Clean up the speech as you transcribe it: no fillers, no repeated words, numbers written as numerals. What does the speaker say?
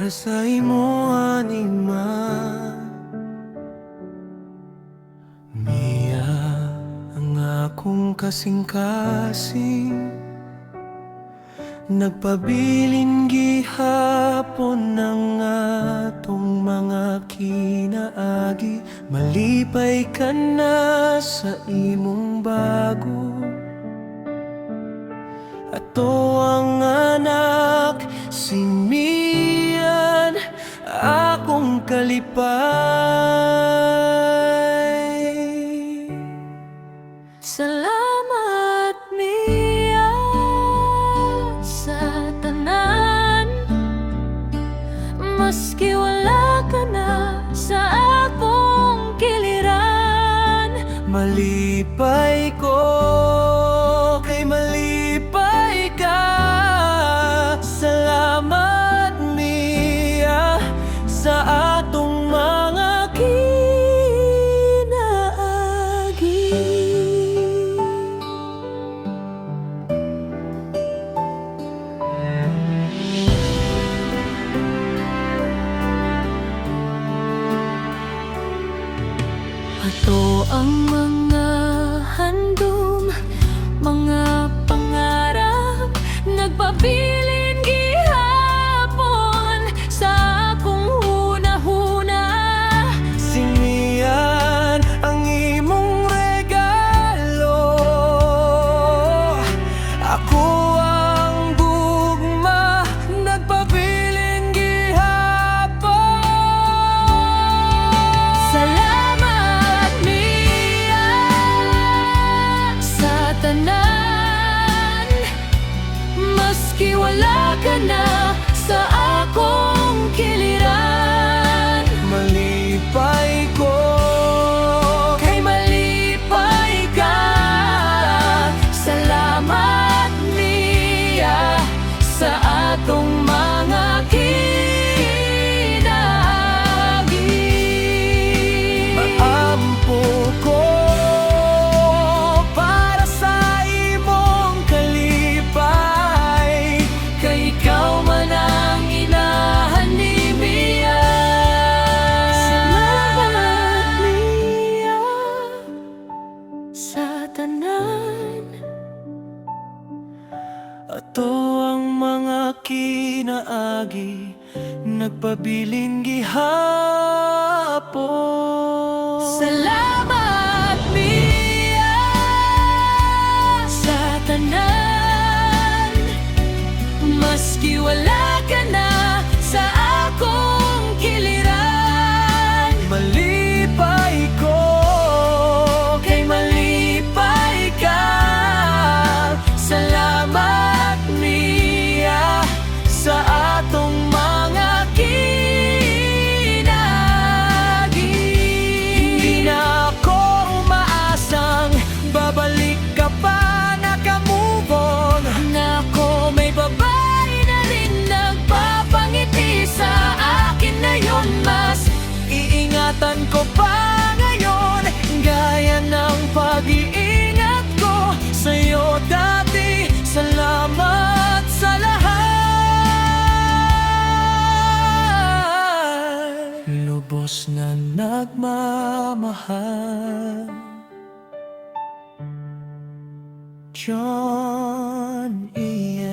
para sa imo anima. Mia ang akong kasing-kasing, nagpabilin gihapon ng atong mga kinaagi. Malipay ka na sa imong bago, ato ang anak si Mian, akong kalipay. Salamat Mia sa tanan, maski wala ka na sa akong giliran. Malipay ko kay malipay ka. Salamat Mia sa atong mga kinaagi. Ato ang mga handom, mga pangarap, nagpabilin gihapon sa akong hunahuna. Sinian ang imong regalo, ako ang gugma, nagpabiling gihapon. Salamat Mia sa tanan, maski wala ka na sa akong giliran. Malipay ko Kay malipay ka. Salamat Mia sa atong mga kinaagi. maampo ko para sa imong kalipay. Kay ikaw man ang inahan ni Mia. Salamat Mia sa tanan, Ato ang mga kinaagi, nagpabiling gihapon. salamat Mia sa tanan, maski wala ka na sa akong giliran. Malipay ko kay malipay ka. Salamat Mia sa atong mga kinaagi. Hindi na ako umaasang babalik ka pa, nakamove on. Nako, may babae na rin nagpapangiti sa akin na yun. Mas Iingatan ko pa ngayon, gaya ng pag-iingat ko sa'yo dati. Salamat sa lahat. Lubos na nagmamahal, John Ian.